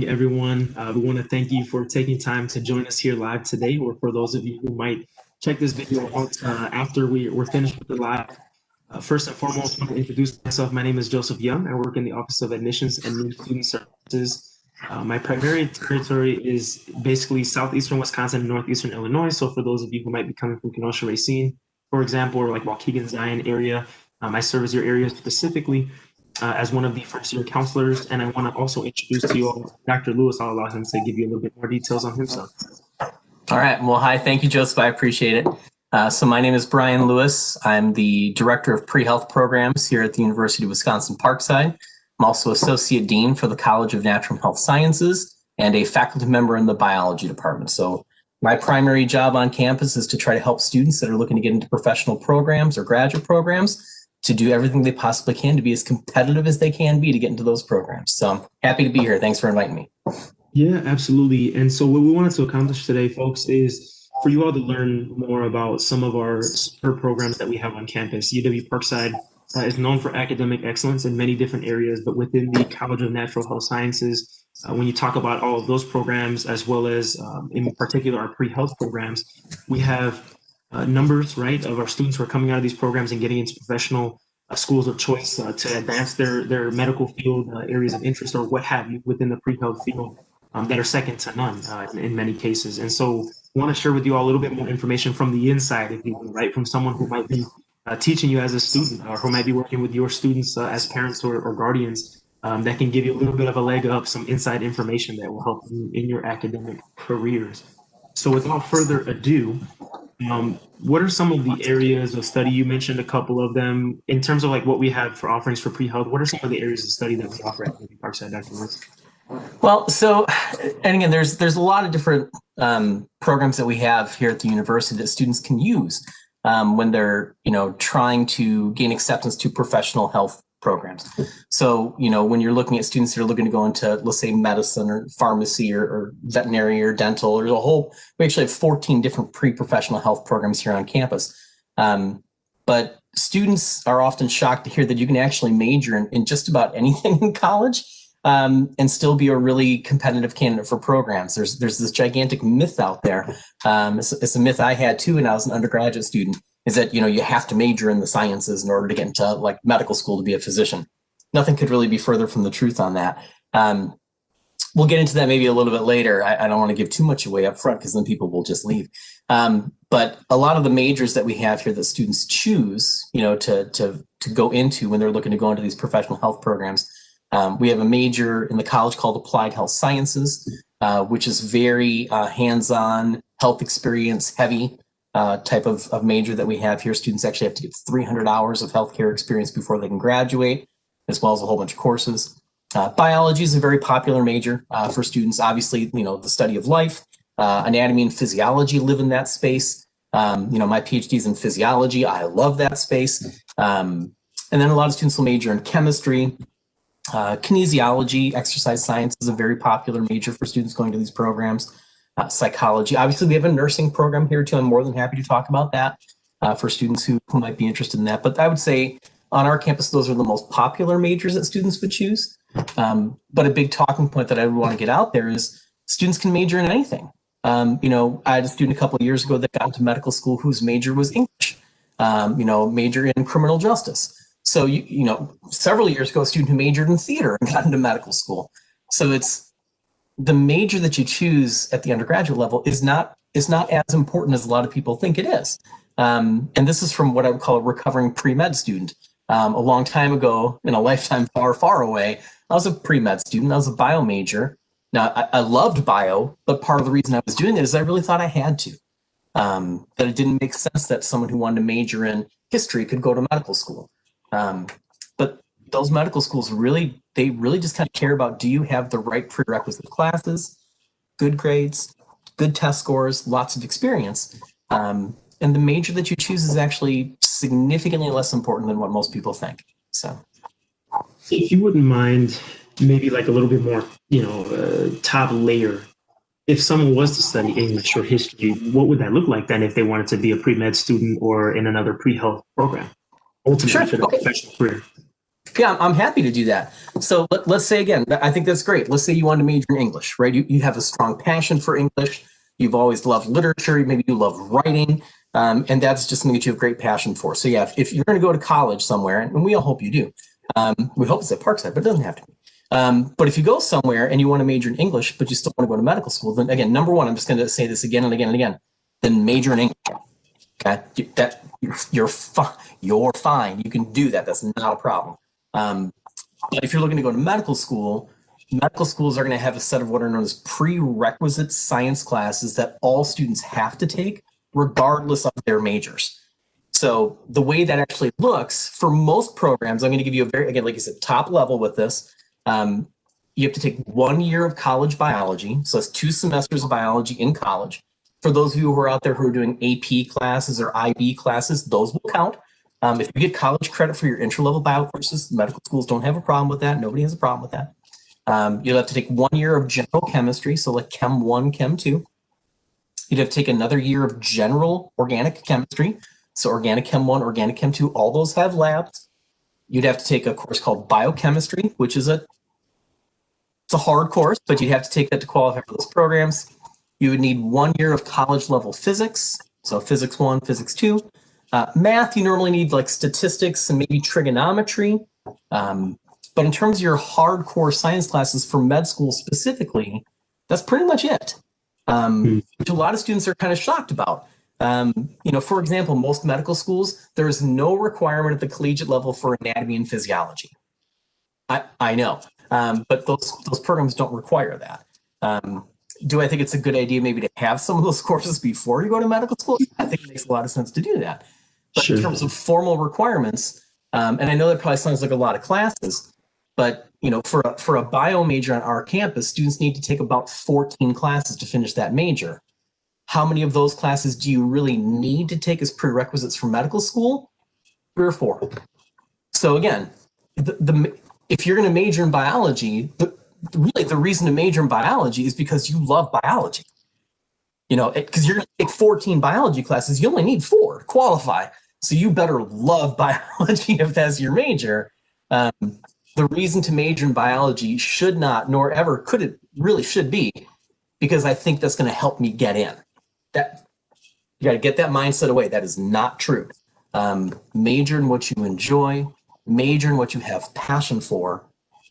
morning, everyone. We want to thank you for taking time to join us here live today, or for those of you who might check this video out after we're finished with the live. First and foremost, I want to introduce myself. My name is Joseph Young. I work in the Office of Admissions and New Student Services. My primary territory is basically southeastern Wisconsin and northeastern Illinois. So for those of you who might be coming from Kenosha, Racine, for example, or like Waukegan, Zion area, I service your area specifically as one of the first-year counselors, and I want to also introduce to you all Dr. Lewis. I'll allow him to give you a little bit more details on himself. All right. Well, hi. Thank you, Joseph. I appreciate it. So my name is Brian Lewis. I'm the Director of Pre-Health Programs here at the University of Wisconsin-Parkside. I'm also Associate Dean for the College of Natural Health Sciences and a faculty member in the Biology Department. So my primary job on campus is to try to help students that are looking to get into professional programs or graduate programs to do everything they possibly can to be as competitive as they can be to get into those programs. So I'm happy to be here. Thanks for inviting me. Yeah, absolutely. And so what we wanted to accomplish today, folks, is for you all to learn more about some of our super programs that we have on campus. UW Parkside is known for academic excellence in many different areas, but within the College of Natural Health Sciences, when you talk about all of those programs, as well as in particular our pre-health programs, we have numbers, right, of our students who are coming out of these programs and getting into professional schools of choice to advance their medical field areas of interest or what have you within the pre-health field that are second to none in many cases. And so I want to share with you all a little bit more information from the inside, if you will, right, from someone who might be teaching you as a student or who might be working with your students as parents or guardians that can give you a little bit of a leg up, some inside information that will help you in your academic careers. So without further ado, what are some of the areas of study? You mentioned a couple of them in terms of like what we have for offerings for pre-health. What are some of the areas of study that we offer at UW Parkside, Dr. Lewis? Well, so, and again, there's a lot of different programs that we have here at the university that students can use when they're, trying to gain acceptance to professional health programs. So, when you're looking at students that are looking to go into, let's say, medicine or pharmacy or veterinary or dental, we actually have 14 different pre-professional health programs here on campus. But students are often shocked to hear that you can actually major in just about anything in college and still be a really competitive candidate for programs. There's this gigantic myth out there. It's a myth I had too when I was an undergraduate student, is that, you have to major in the sciences in order to get into like medical school to be a physician. Nothing could really be further from the truth on that. We'll get into that maybe a little bit later. I don't want to give too much away up front because then people will just leave. But a lot of the majors that we have here that students choose, to go into when they're looking to go into these professional health programs, we have a major in the college called Applied Health Sciences, which is very hands-on, health experience heavy type of major that we have here. Students actually have to get 300 hours of healthcare experience before they can graduate, as well as a whole bunch of courses. Biology is a very popular major for students. Obviously, the study of life, anatomy and physiology live in that space. My PhD is in physiology. I love that space. And then a lot of students will major in chemistry. Kinesiology, exercise science is a very popular major for students going to these programs. Psychology. Obviously, we have a nursing program here too. I'm more than happy to talk about that for students who might be interested in that. But I would say on our campus, those are the most popular majors that students would choose. But a big talking point that I would want to get out there is students can major in anything. I had a student a couple of years ago that got into medical school whose major was English, major in criminal justice. So, several years ago, a student who majored in theater and got into medical school. So it's the major that you choose at the undergraduate level is not as important as a lot of people think it is. And this is from what I would call a recovering pre-med student. A long time ago, in a lifetime far, far away, I was a pre-med student. I was a bio major. Now, I loved bio, but part of the reason I was doing it is I really thought I had to. That it didn't make sense that someone who wanted to major in history could go to medical school. But those medical schools really just kind of care about, do you have the right prerequisite classes, good grades, good test scores, lots of experience. And the major that you choose is actually significantly less important than what most people think. So if you wouldn't mind, maybe like a little bit more, top layer, if someone was to study English or history, what would that look like then if they wanted to be a pre-med student or in another pre-health program, ultimately for their professional career? Yeah, I'm happy to do that. So let's say again, I think that's great. Let's say you want to major in English, right? You have a strong passion for English. You've always loved literature. Maybe you love writing. And that's just something that you have great passion for. So yeah, if you're going to go to college somewhere, and we all hope you do, we hope it's at Parkside, but it doesn't have to be. But if you go somewhere and you want to major in English, but you still want to go to medical school, then again, number one, I'm just going to say this again and again and again, then major in English. Okay, you're fine. You can do that. That's not a problem. But if you're looking to go to medical schools are going to have a set of what are known as prerequisite science classes that all students have to take, regardless of their majors. So the way that actually looks for most programs, I'm going to give you a very, again, like I said, top level with this. You have to take 1 year of college biology. So it's 2 semesters of biology in college. For those of you who are out there who are doing AP classes or IB classes, those will count. If you get college credit for your intro-level bio courses, medical schools don't have a problem with that. Nobody has a problem with that. You'll have to take 1 year of general chemistry, so like Chem 1, Chem 2. You'd have to take another year of general organic chemistry, so organic Chem 1, organic Chem 2, all those have labs. You'd have to take a course called biochemistry, which is it's a hard course, but you'd have to take that to qualify for those programs. You would need 1 year of college level physics, so physics 1, physics 2. Math, you normally need like statistics and maybe trigonometry. But in terms of your hardcore science classes for med school specifically, that's pretty much it. Which a lot of students are kind of shocked about. For example, most medical schools, there is no requirement at the collegiate level for anatomy and physiology. I know, but those programs don't require that. Do I think it's a good idea maybe to have some of those courses before you go to medical school? I think it makes a lot of sense to do that. But sure. In terms of formal requirements, and I know that probably sounds like a lot of classes, but for a bio major on our campus, students need to take about 14 classes to finish that major. How many of those classes do you really need to take as prerequisites for medical school? 3 or 4. So again, if you're going to major in biology, really the reason to major in biology is because you love biology. Because you're going to take 14 biology classes, you only need 4 to qualify. So you better love biology if that's your major. The reason to major in biology should not, nor ever could it really should be, because I think that's going to help me get in. That you got to get that mindset away. That is not true. Major in what you enjoy, major in what you have passion for.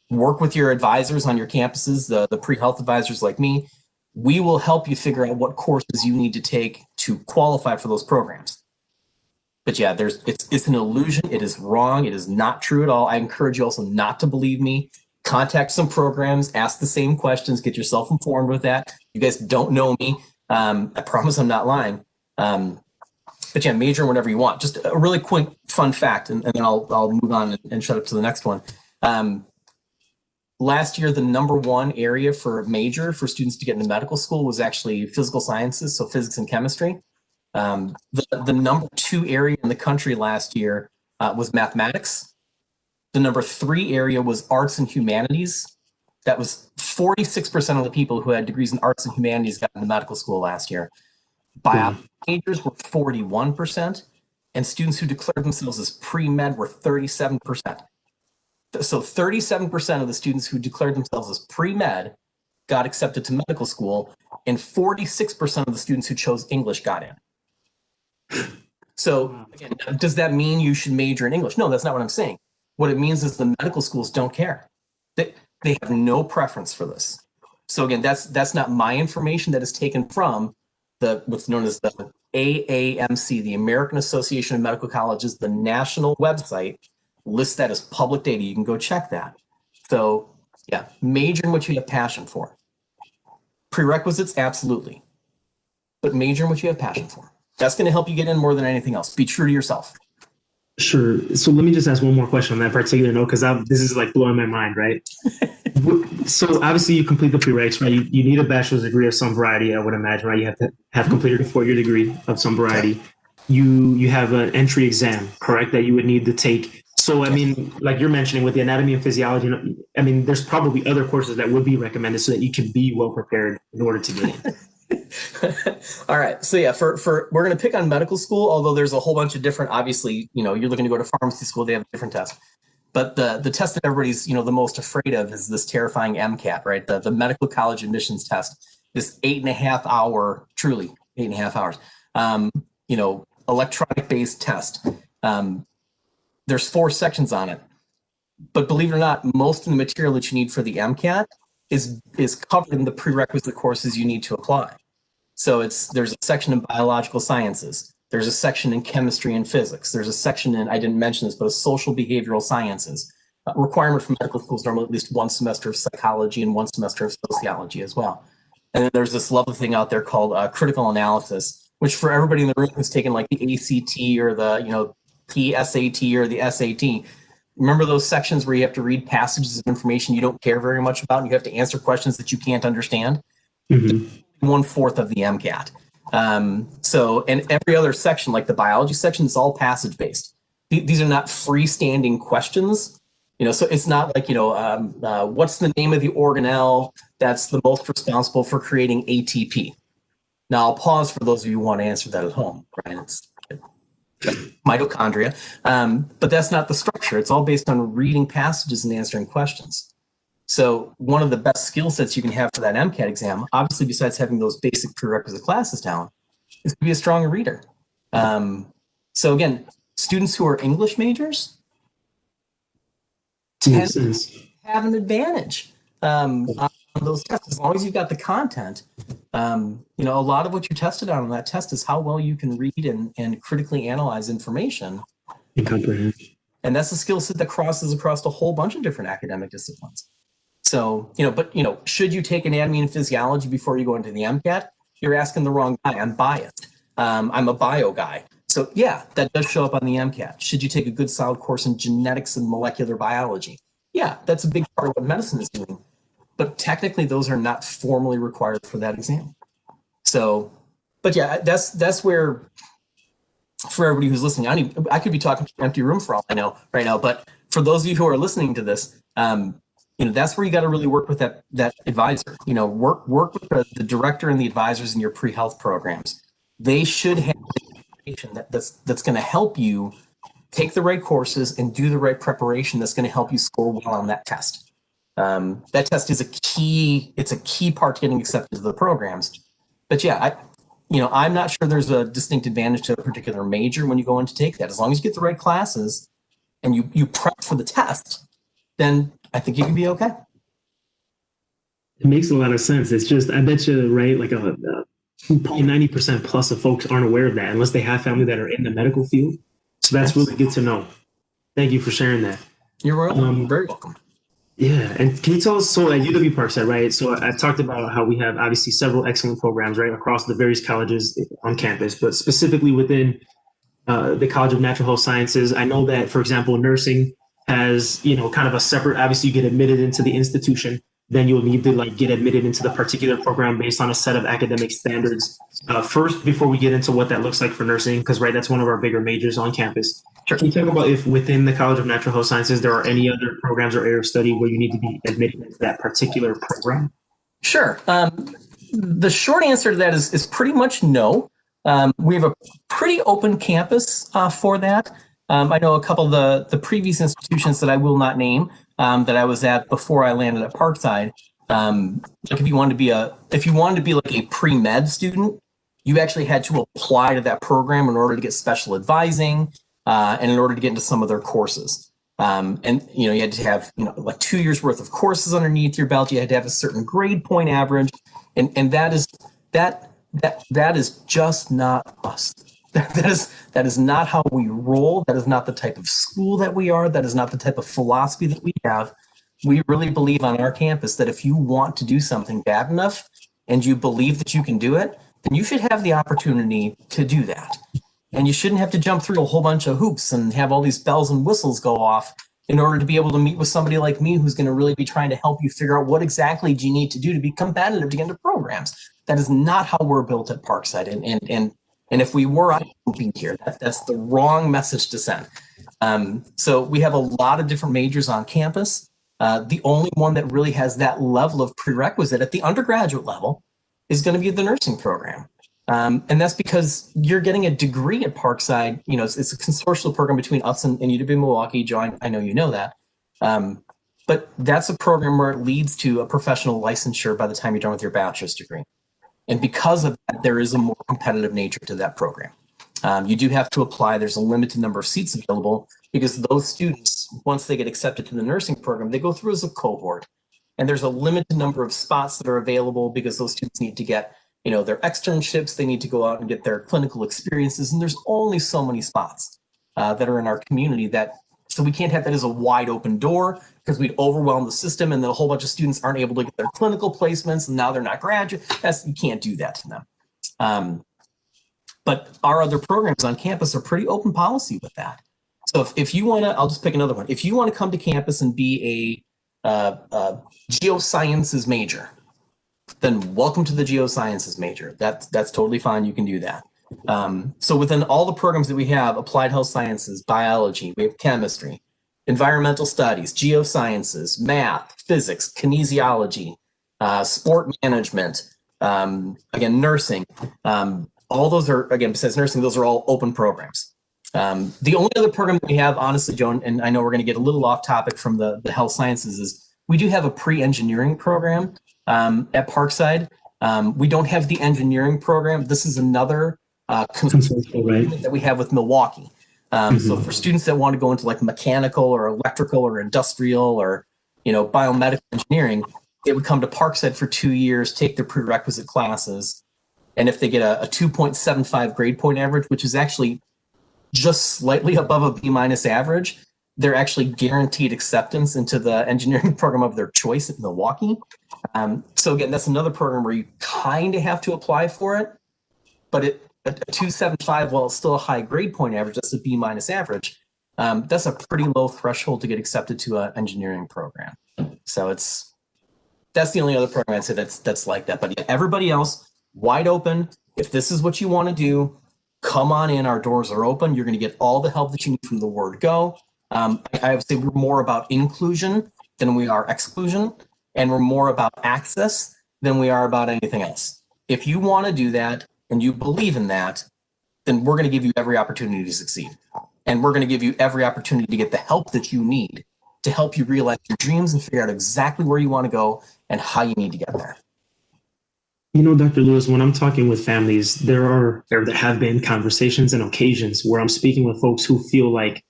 Work with your advisors on your campuses, the pre-health advisors like me. We will help you figure out what courses you need to take to qualify for those programs. But yeah, it's an illusion. It is wrong. It is not true at all. I encourage you also not to believe me. Contact some programs, ask the same questions, get yourself informed with that. You guys don't know me. I promise I'm not lying. But yeah, major in whatever you want. Just a really quick fun fact, and then I'll move on and shut up to the next one. Last year, the #1 area for major for students to get into medical school was actually physical sciences, so physics and chemistry. The #2 area in the country last year was mathematics. The #3 area was arts and humanities. That was 46% of the people who had degrees in arts and humanities got into medical school last year. Biology majors were 41%, and students who declared themselves as pre-med were 37%. So 37% of the students who declared themselves as pre-med got accepted to medical school, and 46% of the students who chose English got in. So again, does that mean you should major in English? No, that's not what I'm saying. What it means is the medical schools don't care. They have no preference for this. So again, that's not my information. That is taken from what's known as the AAMC, the American Association of Medical Colleges, the national website. Lists that as public data. You can go check that. So yeah, major in what you have passion for. Prerequisites, absolutely. But major in what you have passion for. That's going to help you get in more than anything else. Be true to yourself. Sure. So let me just ask one more question on that particular note, because this is like blowing my mind, right? So obviously you complete the prereqs, right? You need a bachelor's degree of some variety, I would imagine, right? You have to have completed a 4-year degree of some variety. You have an entry exam, correct, that you would need to take. So, I mean, like you're mentioning with the anatomy and physiology, I mean, there's probably other courses that would be recommended so that you can be well prepared in order to get in. All right. So yeah, we're going to pick on medical school, although there's a whole bunch of different, obviously, you're looking to go to pharmacy school, they have different tests. But the test that everybody's, the most afraid of is this terrifying MCAT, right? The medical college admissions test, this 8.5 hour, truly 8.5 hours, electronic based test. There's 4 sections on it, but believe it or not, most of the material that you need for the MCAT is covered in the prerequisite courses you need to apply. So there's a section in biological sciences. There's a section in chemistry and physics. There's a section in, I didn't mention this, but social behavioral sciences. Requirement for medical schools normally at least 1 semester of psychology and 1 semester of sociology as well. And then there's this lovely thing out there called critical analysis, which for everybody in the room who's taken like the ACT or the PSAT or the SAT, remember those sections where you have to read passages of information you don't care very much about and you have to answer questions that you can't understand? Mm-hmm. 1/4 of the MCAT. And every other section, like the biology section, is all passage based. These are not freestanding questions. So it's not like, what's the name of the organelle that's the most responsible for creating ATP? Now I'll pause for those of you who want to answer that at home, right? It's mitochondria, but that's not the structure. It's all based on reading passages and answering questions. So one of the best skill sets you can have for that MCAT exam, obviously besides having those basic prerequisite classes down, is to be a strong reader. So again, students who are English majors tend to have an advantage on those tests, as long as you've got the content. A lot of what you're tested on that test is how well you can read and critically analyze information. And comprehend. And that's a skill set that crosses across a whole bunch of different academic disciplines. So, should you take anatomy and physiology before you go into the MCAT? You're asking the wrong guy. I'm biased. I'm a bio guy. So yeah, that does show up on the MCAT. Should you take a good solid course in genetics and molecular biology? Yeah, that's a big part of what medicine is doing. But technically those are not formally required for that exam. So, but yeah, that's where, for everybody who's listening, I could be talking to an empty room for all I know right now, but for those of you who are listening to this, that's where you got to really work with that advisor. Work with the director and the advisors in your pre-health programs. They should have information that's going to help you take the right courses and do the right preparation that's going to help you score well on that test. That test is a key part to getting accepted to the programs. But yeah, I'm not sure there's a distinct advantage to a particular major when you go in to take that. As long as you get the right classes and you prep for the test, then I think you can be okay. It makes a lot of sense. It's just, I bet you, right, like probably 90% plus of folks aren't aware of that unless they have family that are in the medical field. So that's really good to know. Thank you for sharing that. You're welcome. Very welcome. Yeah. And can you tell us, so at UW Parkside, right? So I talked about how we have obviously several excellent programs, right, across the various colleges on campus, but specifically within the College of Natural Health Sciences. I know that, for example, nursing has, kind of a separate, obviously you get admitted into the institution, then you'll need to get admitted into the particular program based on a set of academic standards. First, before we get into what that looks like for nursing, because that's one of our bigger majors on campus. Sure. Can you talk about if within the College of Natural Health Sciences, there are any other programs or area of study where you need to be admitted into that particular program? Sure. The short answer to that is pretty much no. We have a pretty open campus for that. I know a couple of the previous institutions that I will not name that I was at before I landed at Parkside. Like if you wanted to be like a pre-med student, you actually had to apply to that program in order to get special advising and in order to get into some of their courses. And you had to have like 2 years worth of courses underneath your belt. You had to have a certain grade point average, and that is just not us. That is not how we roll. That is not the type of school that we are. That is not the type of philosophy that we have. We really believe on our campus that if you want to do something bad enough and you believe that you can do it, then you should have the opportunity to do that. And you shouldn't have to jump through a whole bunch of hoops and have all these bells and whistles go off in order to be able to meet with somebody like me who's going to really be trying to help you figure out what exactly do you need to do to be competitive to get into programs. That is not how we're built at Parkside. And if we were, I wouldn't be here. That's the wrong message to send. So we have a lot of different majors on campus. The only one that really has that level of prerequisite at the undergraduate level is going to be the nursing program. And that's because you're getting a degree at Parkside. It's a consortial program between us and UW Milwaukee. Joe, I know you know that. But that's a program where it leads to a professional licensure by the time you're done with your bachelor's degree. And because of that, there is a more competitive nature to that program. You do have to apply. There's a limited number of seats available because those students, once they get accepted to the nursing program, they go through as a cohort. And there's a limited number of spots that are available because those students need to get, their externships. They need to go out and get their clinical experiences. And there's only so many spots that are in our community so we can't have that as a wide open door because we'd overwhelm the system and then a whole bunch of students aren't able to get their clinical placements and now they're not graduates. You can't do that to them. But our other programs on campus are pretty open policy with that. So if you want to, I'll just pick another one. If you want to come to campus and be a geosciences major, then welcome to the geosciences major. That's totally fine. You can do that. So within all the programs that we have, applied health sciences, biology, we have chemistry, environmental studies, geosciences, math, physics, kinesiology, sport management, again, nursing. All those are, again, besides nursing, those are all open programs. The only other program that we have, honestly, Joan, and I know we're going to get a little off topic from the health sciences, is we do have a pre-engineering program at Parkside. We don't have the engineering program. This is another that we have with Milwaukee. So for students that want to go into like mechanical or electrical or industrial or, biomedical engineering, they would come to Parkside for 2 years, take their prerequisite classes. And if they get a 2.75 grade point average, which is actually just slightly above a B- average, they're actually guaranteed acceptance into the engineering program of their choice at Milwaukee. So again, that's another program where you kind of have to apply for it, but a 2.75, while it's still a high grade point average, that's a B- average. That's a pretty low threshold to get accepted to an engineering program. So that's the only other program I'd say that's like that. But yeah, everybody else, wide open. If this is what you want to do, come on in. Our doors are open. You're going to get all the help that you need from the word go. I would say we're more about inclusion than we are exclusion, and we're more about access than we are about anything else. If you want to do that and you believe in that, then we're going to give you every opportunity to succeed. And we're going to give you every opportunity to get the help that you need to help you realize your dreams and figure out exactly where you want to go and how you need to get there. Dr. Lewis, when I'm talking with families, there have been conversations and occasions where I'm speaking with folks who feel like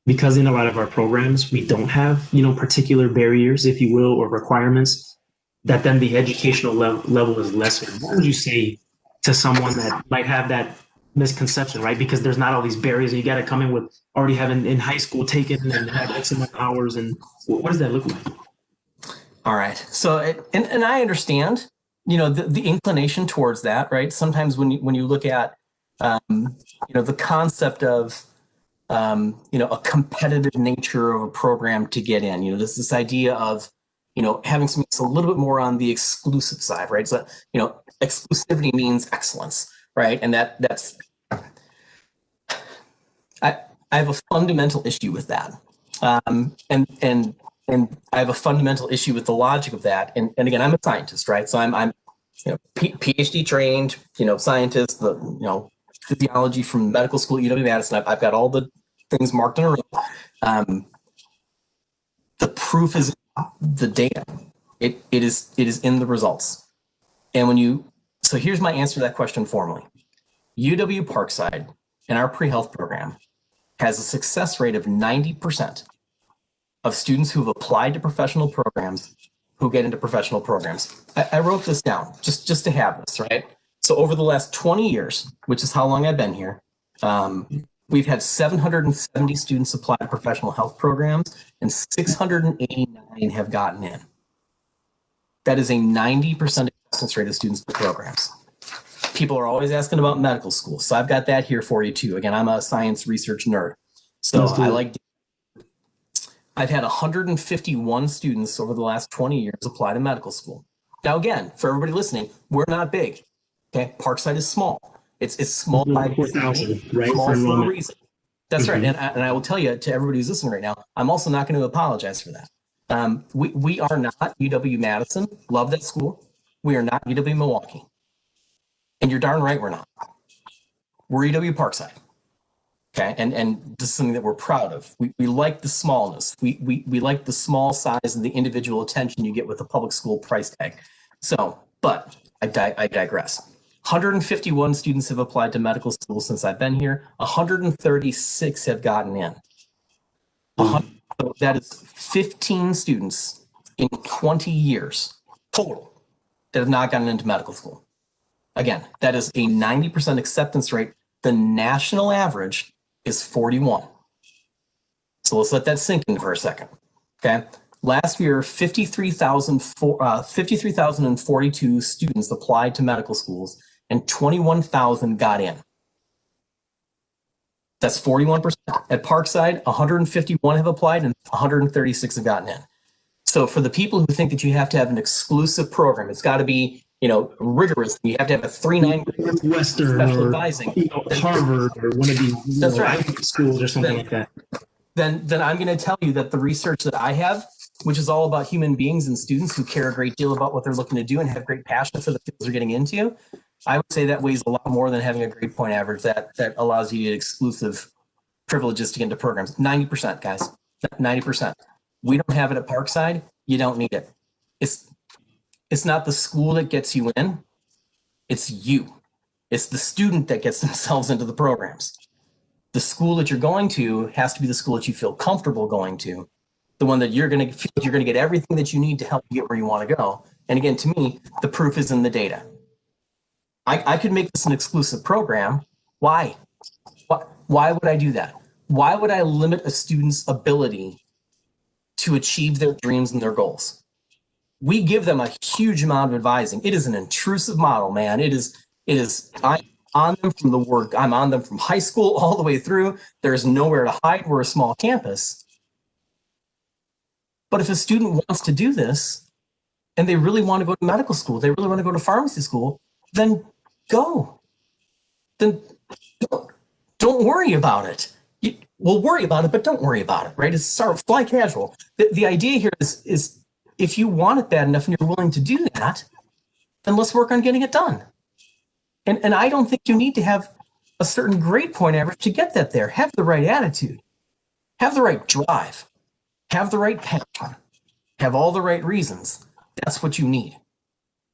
because in a lot of our programs, we don't have, particular barriers, if you will, or requirements, that then the educational level is lesser. What would you say to someone that might have that misconception, right? Because there's not all these barriers and you got to come in with already having in high school taken and had X amount of hours. And what does that look like? All right. So, and I understand, the inclination towards that, right? Sometimes when you look at, the concept of, a competitive nature of a program to get in, there's this idea of, having something that's a little bit more on the exclusive side, right? So, exclusivity means excellence, right? And that's, I have a fundamental issue with that. And I have a fundamental issue with the logic of that. And again, I'm a scientist, right? So I'm PhD trained, scientist, physiology from medical school at UW-Madison. I've got all the things marked in a row. The proof is the data. It is in the results. And so here's my answer to that question formally. UW Parkside in our pre-health program has a success rate of 90% of students who've applied to professional programs who get into professional programs. I wrote this down just to have this, right? So over the last 20 years, which is how long I've been here, we've had 770 students apply to professional health programs and 689 have gotten in. That is a 90% acceptance rate of students to programs. People are always asking about medical school. So I've got that here for you too. Again, I'm a science research nerd. So I've had 151 students over the last 20 years apply to medical school. Now, again, for everybody listening, we're not big. Okay, Parkside is small. It's small by 4,000, right? Small for a reason. That's right. And I will tell you, to everybody who's listening right now, I'm also not going to apologize for that. We are not UW-Madison. Love that school. We are not UW-Milwaukee. And you're darn right we're not. We're UW-Parkside. Okay, and this is something that we're proud of. We like the smallness. We like the small size and the individual attention you get with the public school price tag. So, but I digress. 151 students have applied to medical school since I've been here. 136 have gotten in. So that is 15 students in 20 years total that have not gotten into medical school. Again, that is a 90% acceptance rate. The national average is 41. So let's let that sink in for a second. Okay. Last year, 53,042 students applied to medical schools and 21,000 got in. That's 41%. At Parkside, 151 have applied and 136 have gotten in. So for the people who think that you have to have an exclusive program, it's got to be, rigorous. You have to have a 3.9 Western special or advising. Harvard or one of these That's right. Ivy schools or something like that. Then I'm going to tell you that the research that I have, which is all about human beings and students who care a great deal about what they're looking to do and have great passion for the fields they're getting into, I would say that weighs a lot more than having a grade point average that allows you to get exclusive privileges to get into programs. 90%, guys, 90%. We don't have it at Parkside. You don't need it. It's not the school that gets you in. It's you. It's the student that gets themselves into the programs. The school that you're going to has to be the school that you feel comfortable going to, the one that you're going to feel you're going to get everything that you need to help you get where you want to go. And again, to me, the proof is in the data. I could make this an exclusive program. Why? Why would I do that? Why would I limit a student's ability to achieve their dreams and their goals? We give them a huge amount of advising. It is an intrusive model, man. I'm on them from the word, I'm on them from high school all the way through. There's nowhere to hide. We're a small campus. But if a student wants to do this and they really want to go to medical school, they really want to go to pharmacy school, then go. Then don't worry about it. We'll worry about it, but don't worry about it, right? It's fly casual. The idea here is if you want it bad enough and you're willing to do that, then let's work on getting it done. And I don't think you need to have a certain grade point average to get that there. Have the right attitude, have the right drive, have the right passion, have all the right reasons. That's what you need.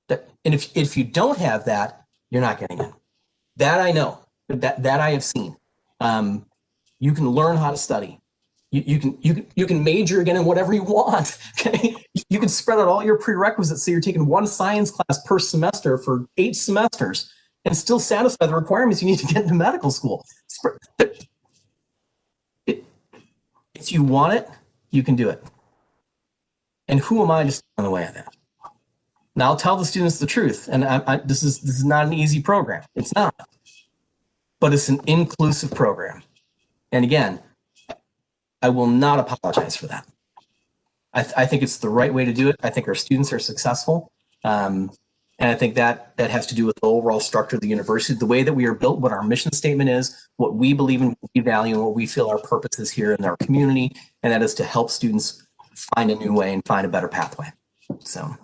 And if you don't have that, you're not getting in. That I know. That I have seen. You can learn how to study. You can major again in whatever you want. Okay, you can spread out all your prerequisites so you're taking one science class per semester for 8 semesters and still satisfy the requirements you need to get into medical school. If you want it, you can do it. And who am I to stand in the way of that? Now I'll tell the students the truth, and this is not an easy program. It's not, but it's an inclusive program. And again, I will not apologize for that. I think it's the right way to do it. I think our students are successful. And I think that has to do with the overall structure of the university, the way that we are built, what our mission statement is, what we believe in, what we value, and what we feel our purpose is here in our community. And that is to help students find a new way and find a better pathway. So.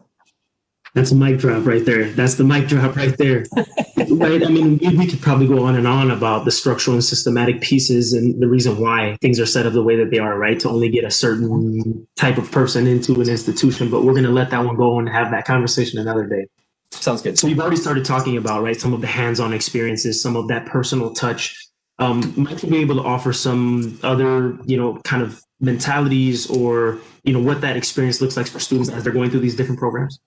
That's a mic drop right there. That's the mic drop right there. Right? I mean, we could probably go on and on about the structural and systematic pieces and the reason why things are set up the way that they are, right? To only get a certain type of person into an institution, but we're going to let that one go and have that conversation another day. Sounds good. So we've already started talking about, right, some of the hands-on experiences, some of that personal touch. Might you be able to offer some other, kind of mentalities or, what that experience looks like for students as they're going through these different programs?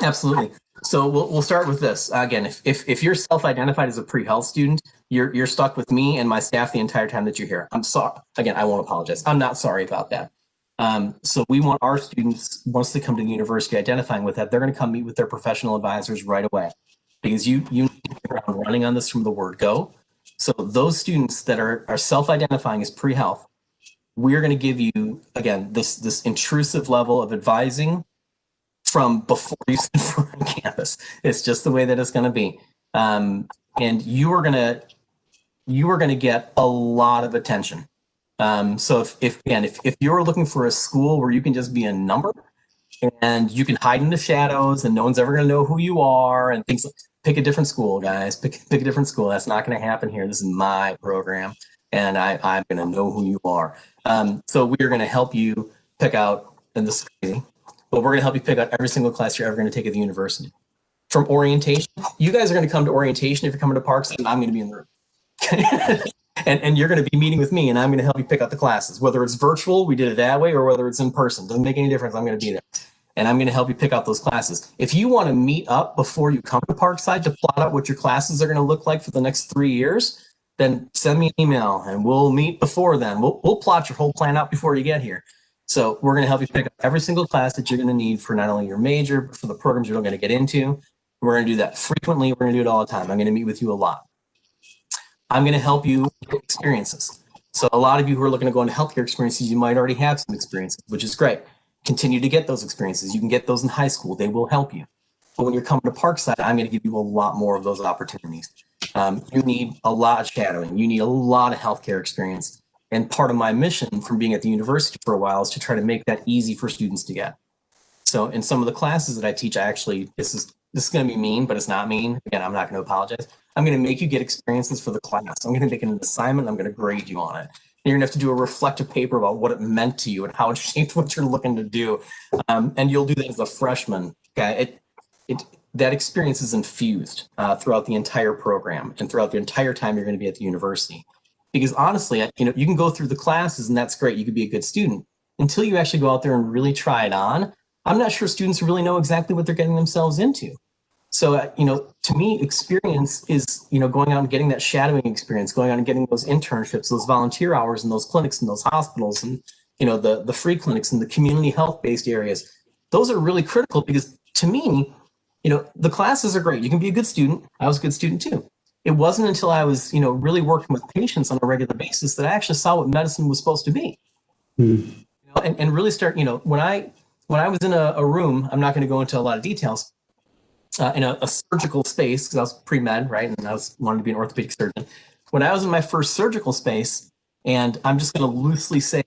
Absolutely. So we'll start with this. Again, if you're self-identified as a pre-health student, you're stuck with me and my staff the entire time that you're here. I'm sorry. Again, I won't apologize. I'm not sorry about that. So we want our students, once they come to the university identifying with that, they're going to come meet with their professional advisors right away, because you need to hit the ground running on this from the word go. So those students that are self-identifying as pre-health, we're going to give you, again, this intrusive level of advising from before you sit for on campus. It's just the way that it's going to be. And you are going to get a lot of attention. So if you're looking for a school where you can just be a number and you can hide in the shadows and no one's ever going to know who you are and things, pick a different school, guys. Pick a different school. That's not going to happen here. This is my program. and I'm going to know who you are. So we're going to help you pick out, and this is crazy, but we're going to help you pick out every single class you're ever going to take at the university. From orientation, you guys are going to come to orientation. If you're coming to Parks, and I'm going to be in the room. and you're going to be meeting with me, and I'm going to help you pick out the classes. Whether it's virtual, we did it that way, or whether it's in person. Doesn't make any difference. I'm going to be there. And I'm going to help you pick out those classes. If you want to meet up before you come to Parkside to plot out what your classes are going to look like for the next 3 years, then send me an email and we'll meet before then. We'll plot your whole plan out before you get here. So we're going to help you pick up every single class that you're going to need for not only your major, but for the programs you're going to get into. We're going to do that frequently. We're going to do it all the time. I'm going to meet with you a lot. I'm going to help you get experiences. So a lot of you who are looking to go into healthcare experiences, you might already have some experiences, which is great. Continue to get those experiences. You can get those in high school. They will help you. But when you're coming to Parkside, I'm going to give you a lot more of those opportunities. You need a lot of shadowing. You need a lot of healthcare experience. And part of my mission from being at the university for a while is to try to make that easy for students to get. So in some of the classes that I teach, this is going to be mean, but it's not mean. Again, I'm not going to apologize. I'm going to make you get experiences for the class. I'm going to make an assignment. I'm going to grade you on it. And you're going to have to do a reflective paper about what it meant to you and how it shaped what you're looking to do. And you'll do that as a freshman. Okay, that experience is infused throughout the entire program and throughout the entire time you're going to be at the university. Because honestly, you can go through the classes and that's great. You could be a good student until you actually go out there and really try it on. I'm not sure students really know exactly what they're getting themselves into. So, to me, experience is, going out and getting that shadowing experience, going out and getting those internships, those volunteer hours in those clinics and those hospitals and, the free clinics and the community health-based areas. Those are really critical because to me, the classes are great. You can be a good student. I was a good student too. It wasn't until I was, really working with patients on a regular basis that I actually saw what medicine was supposed to be. And really start, when I was in a room, I'm not going to go into a lot of details, in a surgical space, because I was pre-med, right? And I wanted to be an orthopedic surgeon. When I was in my first surgical space, and I'm just going to loosely say,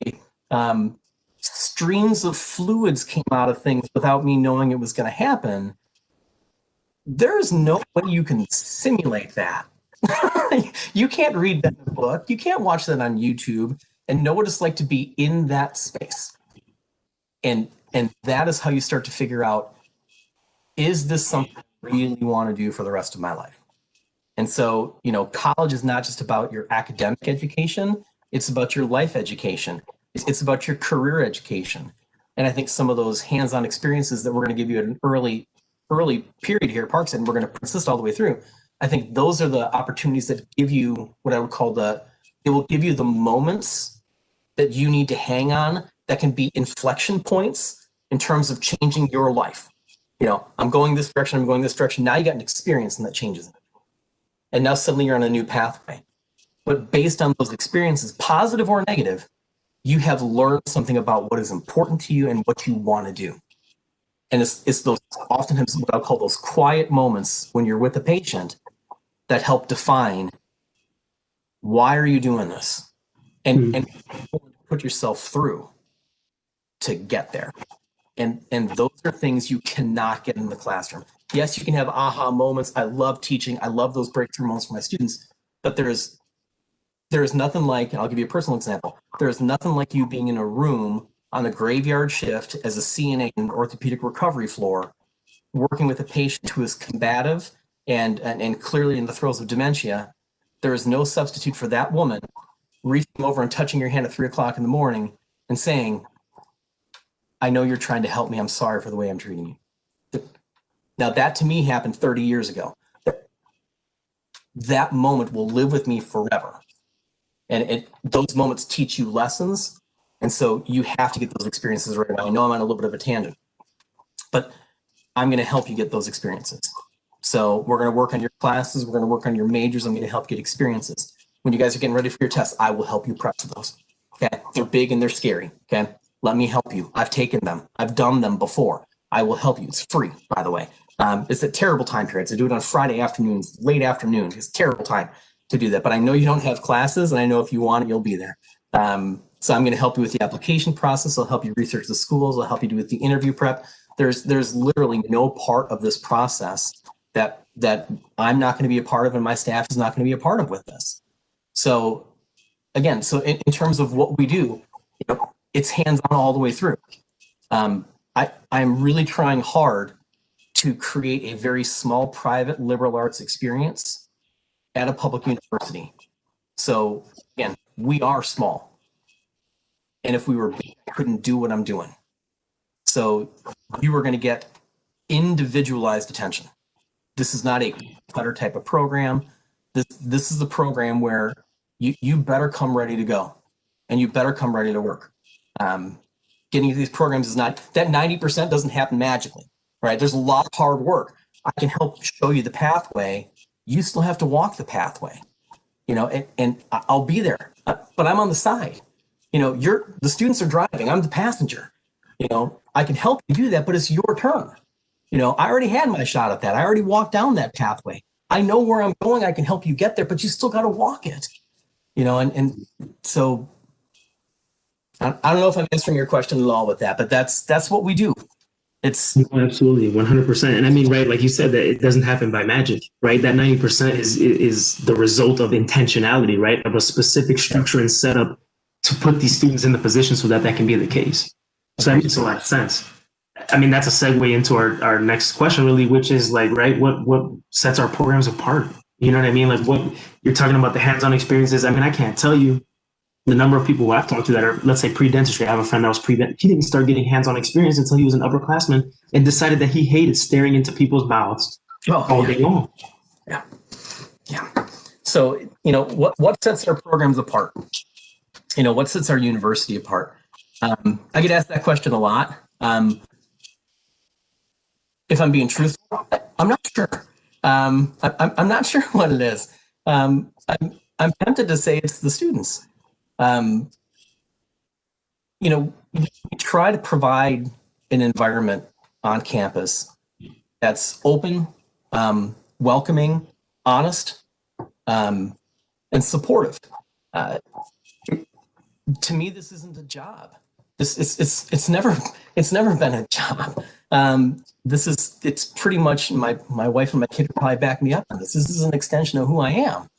streams of fluids came out of things without me knowing it was going to happen. There's no way you can simulate that. You can't read that in a book. You can't watch that on YouTube and know what it's like to be in that space. And that is how you start to figure out, is this something I really want to do for the rest of my life? And so, college is not just about your academic education. It's about your life education. It's about your career education. And I think some of those hands-on experiences that we're going to give you at an early period here at Parkside, and we're going to persist all the way through. I think those are the opportunities that give you what I would call it will give you the moments that you need to hang on that can be inflection points in terms of changing your life. I'm going this direction, I'm going this direction. Now you got an experience and that changes it. And now suddenly you're on a new pathway. But based on those experiences, positive or negative, you have learned something about what is important to you and what you want to do. And it's those oftentimes what I'll call those quiet moments when you're with a patient that help define, why are you doing this? And put yourself through to get there. And those are things you cannot get in the classroom. Yes, you can have aha moments. I love teaching. I love those breakthrough moments for my students. But there is nothing like, and I'll give you a personal example, there is nothing like you being in a room on a graveyard shift as a CNA in an orthopedic recovery floor, working with a patient who is combative and clearly in the throes of dementia. There is no substitute for that woman reaching over and touching your hand at 3 o'clock in the morning and saying, I know you're trying to help me. I'm sorry for the way I'm treating you. Now, that to me happened 30 years ago. That moment will live with me forever. And those moments teach you lessons. And so you have to get those experiences right now. I know I'm on a little bit of a tangent, but I'm going to help you get those experiences. So we're going to work on your classes. We're going to work on your majors. I'm going to help get experiences. When you guys are getting ready for your tests, I will help you prep for those. Okay. They're big and they're scary. Okay. Let me help you. I've taken them. I've done them before. I will help you. It's free, by the way. It's a terrible time period. So do it on Friday afternoons, late afternoon. It's a terrible time to do that. But I know you don't have classes, and I know if you want it, you'll be there. So I'm going to help you with the application process. I'll help you research the schools. I'll help you do with the interview prep. There's literally no part of this process that I'm not going to be a part of, and my staff is not going to be a part of with this. So again, so in terms of what we do, it's hands-on all the way through. I'm really trying hard to create a very small private liberal arts experience at a public university. So again, we are small. And if we were big, I couldn't do what I'm doing. So you are going to get individualized attention. This is not a clutter type of program. This is a program where you better come ready to go, and you better come ready to work. Getting into these programs is not, that 90% doesn't happen magically, right? There's a lot of hard work. I can help show you the pathway. You still have to walk the pathway, and I'll be there, but I'm on the side. The students are driving. I'm the passenger. I can help you do that, but it's your turn. I already had my shot at that. I already walked down that pathway. I know where I'm going. I can help you get there, but you still got to walk it. And so I don't know if I'm answering your question at all with that, but that's what we do. It's absolutely 100%. And I mean, right, like you said, that it doesn't happen by magic, right? That 90% is the result of intentionality, right? Of a specific structure and setup to put these students in the position so that can be the case. So that makes a lot of sense. I mean, that's a segue into our next question, really, which is like, right, what sets our programs apart? You know what I mean? Like, what you're talking about, the hands-on experiences. I mean, I can't tell you the number of people who I've talked to that are, let's say, pre-dentistry. I have a friend that was pre-dent. He didn't start getting hands-on experience until he was an upperclassman and decided that he hated staring into people's mouths all day long. Yeah. So, what sets our programs apart? What sets our university apart? I get asked that question a lot. If I'm being truthful, I'm not sure. I'm not sure what it is. I'm tempted to say it's the students. We try to provide an environment on campus that's open, welcoming, honest, and supportive. To me, this isn't a job. It's never been a job. It's pretty much my wife and my kid probably back me up on this. This is an extension of who I am.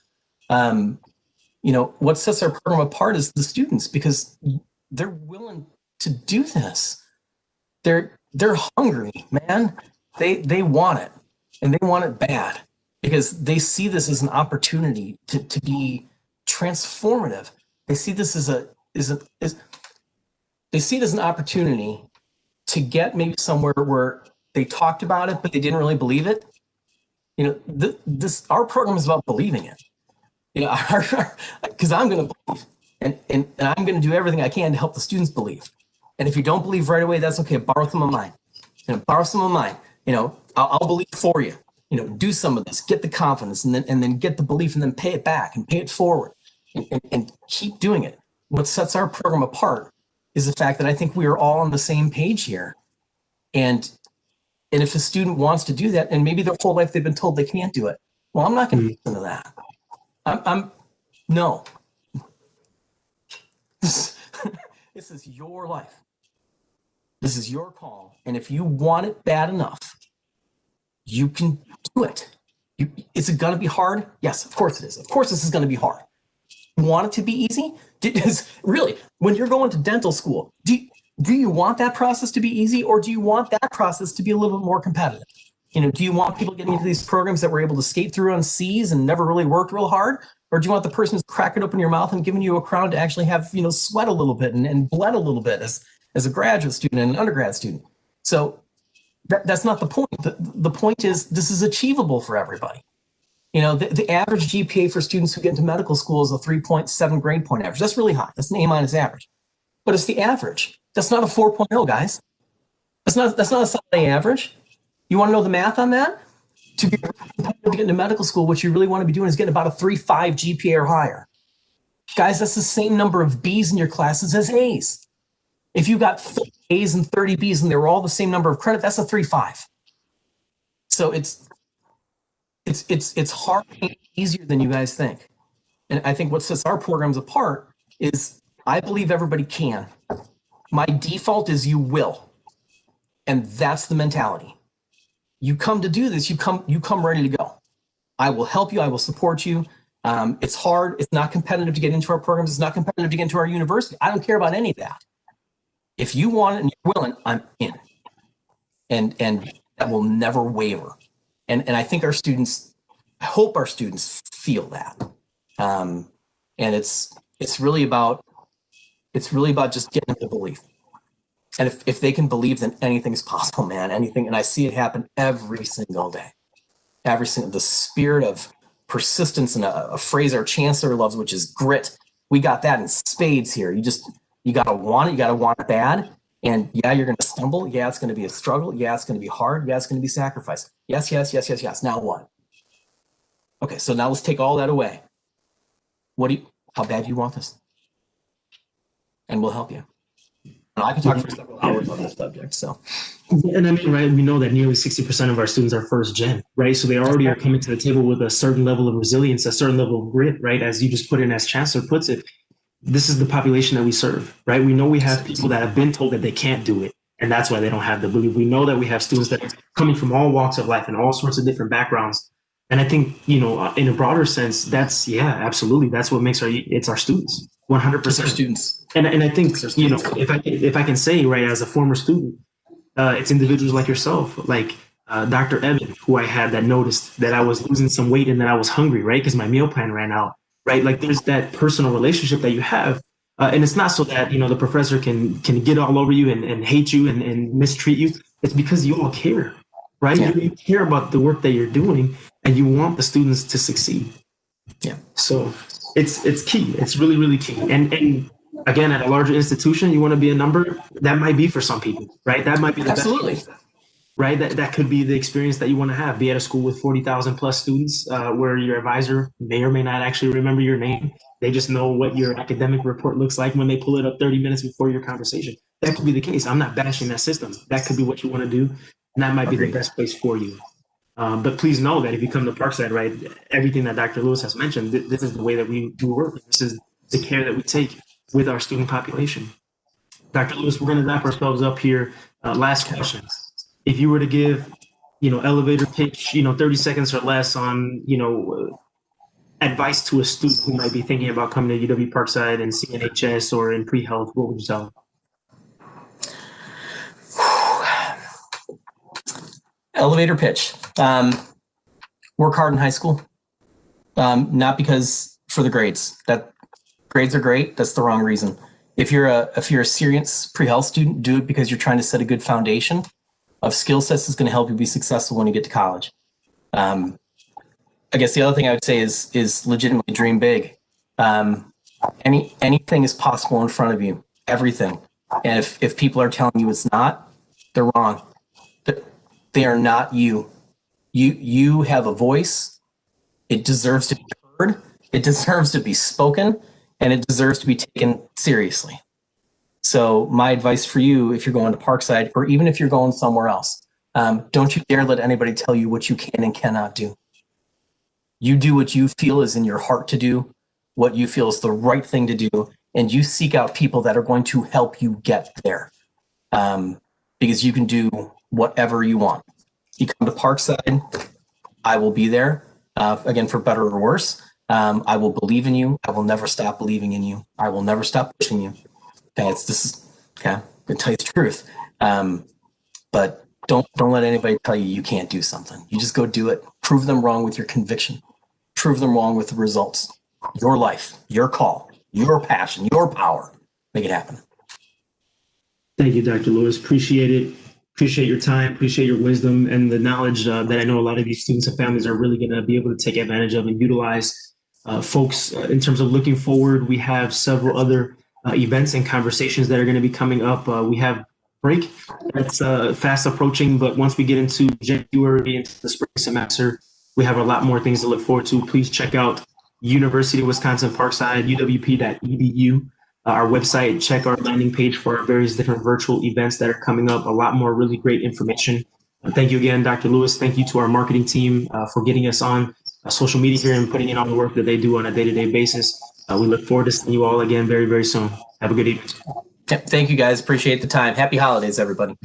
What sets our program apart is the students, because they're willing to do this. They're hungry, man. They want it, and they want it bad, because they see this as an opportunity to be transformative. They see this they see it as an opportunity to get maybe somewhere where they talked about it, but they didn't really believe it. Our program is about believing it. Because I'm going to believe, and I'm going to do everything I can to help the students believe. And if you don't believe right away, that's okay. Borrow some of mine. Borrow some of mine. I'll believe for you. Do some of this. Get the confidence, and then get the belief, and then pay it back and pay it forward, and keep doing it. What sets our program apart is the fact that I think we are all on the same page here. And if a student wants to do that, and maybe their whole life they've been told they can't do it, well, I'm not going to listen to that. No. This is your life. This is your call. And if you want it bad enough, you can do it. Is it going to be hard? Yes, of course it is. Of course this is going to be hard. You want it to be easy? Really, when you're going to dental school, do you want that process to be easy, or do you want that process to be a little bit more competitive? Do you want people getting into these programs that were able to skate through on C's and never really worked real hard? Or do you want the person who's cracking open your mouth and giving you a crown to actually have, sweat a little bit and bled a little bit as a graduate student and an undergrad student? So that's not the point. The point is, this is achievable for everybody. The average GPA for students who get into medical school is a 3.7 grade point average. That's really high. That's an A- average. But it's the average. That's not a 4.0, guys. That's not a solid A average. You want to know the math on that? To be competitive to get into medical school, what you really want to be doing is getting about a 3.5 GPA or higher. Guys, that's the same number of B's in your classes as A's. If you got 30 A's and 30 B's and they were all the same number of credit, that's a 3.5. So it's hard and easier than you guys think. And I think what sets our programs apart is I believe everybody can. My default is you will. And that's the mentality. You come to do this, you come ready to go. I will help you, I will support you. It's hard. It's not competitive to get into our programs. It's not competitive to get into our university. I don't care about any of that. If you want it and you're willing, I'm in. And that will never waver. And I think I hope our students feel that. And it's really about just getting them to believe. And if they can believe, then anything's possible, man. Anything. And I see it happen every single day. The spirit of persistence, and a phrase our chancellor loves, which is grit. We got that in spades here. You got to want it. You got to want it bad. And yeah, you're going to stumble. Yeah, it's going to be a struggle. Yeah, it's going to be hard. Yeah, it's going to be sacrifice. Yes. Now what? Okay, so now let's take all that away. How bad do you want this? And we'll help you. And I can talk for several hours on this subject. So, and I mean, right, we know that nearly 60% of our students are first gen, right? So they already are coming to the table with a certain level of resilience, a certain level of grit, right? As you just put in, as Chancellor puts it, this is the population that we serve, right? We know we have people that have been told that they can't do it, and that's why they don't have the belief. We know that we have students that are coming from all walks of life and all sorts of different backgrounds. And I think, in a broader sense, absolutely. That's what makes it's our students, 100%. It's our students. And I think, if I can say, right, as a former student, it's individuals like yourself, like Dr. Evan, who I had, that noticed that I was losing some weight and that I was hungry, right? Because my meal plan ran out. Right, like there's that personal relationship that you have, and it's not so that the professor can get all over you and hate you and mistreat you. It's because you all care, right? Yeah. You care about the work that you're doing, and you want the students to succeed. Yeah. So it's key. It's really, really key. And again, at a larger institution, you want to be a number. That might be for some people, right? That might be the absolutely best. Right, that could be the experience that you want to have. Be at a school with 40,000 plus students, where your advisor may or may not actually remember your name. They just know what your academic report looks like when they pull it up 30 minutes before your conversation. That could be the case. I'm not bashing that system. That could be what you want to do, and that might be the best place for you. But please know that if you come to Parkside, right, everything that Dr. Lewis has mentioned, this is the way that we work. This is the care that we take with our student population. Dr. Lewis, we're going to wrap ourselves up here. Last question. If you were to give, elevator pitch, 30 seconds or less on, advice to a student who might be thinking about coming to UW Parkside and CNHS or in pre-health, what would you tell them? Elevator pitch. Work hard in high school. Not because for the grades. That grades are great. That's the wrong reason. If you're a serious pre-health student, do it because you're trying to set a good foundation of skill sets that's going to help you be successful when you get to college. I guess the other thing I would say is legitimately dream big. Anything is possible in front of you, everything. And if people are telling you it's not, they're wrong. They are not you. You have a voice. It deserves to be heard. It deserves to be spoken, and it deserves to be taken seriously. So my advice for you, if you're going to Parkside, or even if you're going somewhere else, don't you dare let anybody tell you what you can and cannot do. You do what you feel is in your heart to do, what you feel is the right thing to do, and you seek out people that are going to help you get there. Because you can do whatever you want. You come to Parkside, I will be there, again, for better or worse. I will believe in you. I will never stop believing in you. I will never stop pushing you. Okay, I'm gonna tell you the truth. But don't let anybody tell you can't do something. You just go do it. Prove them wrong with your conviction. Prove them wrong with the results. Your life, your call, your passion, your power. Make it happen. Thank you, Dr. Lewis. Appreciate it. Appreciate your time. Appreciate your wisdom and the knowledge that I know a lot of these students and families are really going to be able to take advantage of and utilize. Folks, in terms of looking forward, we have several other events and conversations that are going to be coming up. We have break that's fast approaching, but once we get into January, into the spring semester, we have a lot more things to look forward to. Please check out University of Wisconsin Parkside, uwp.edu, our website. Check our landing page for our various different virtual events that are coming up. A lot more really great information. Thank you again, Dr. Lewis. Thank you to our marketing team for getting us on social media here and putting in all the work that they do on a day-to-day basis. We look forward to seeing you all again very, very soon. Have a good evening. Thank you, guys. Appreciate the time. Happy holidays, everybody.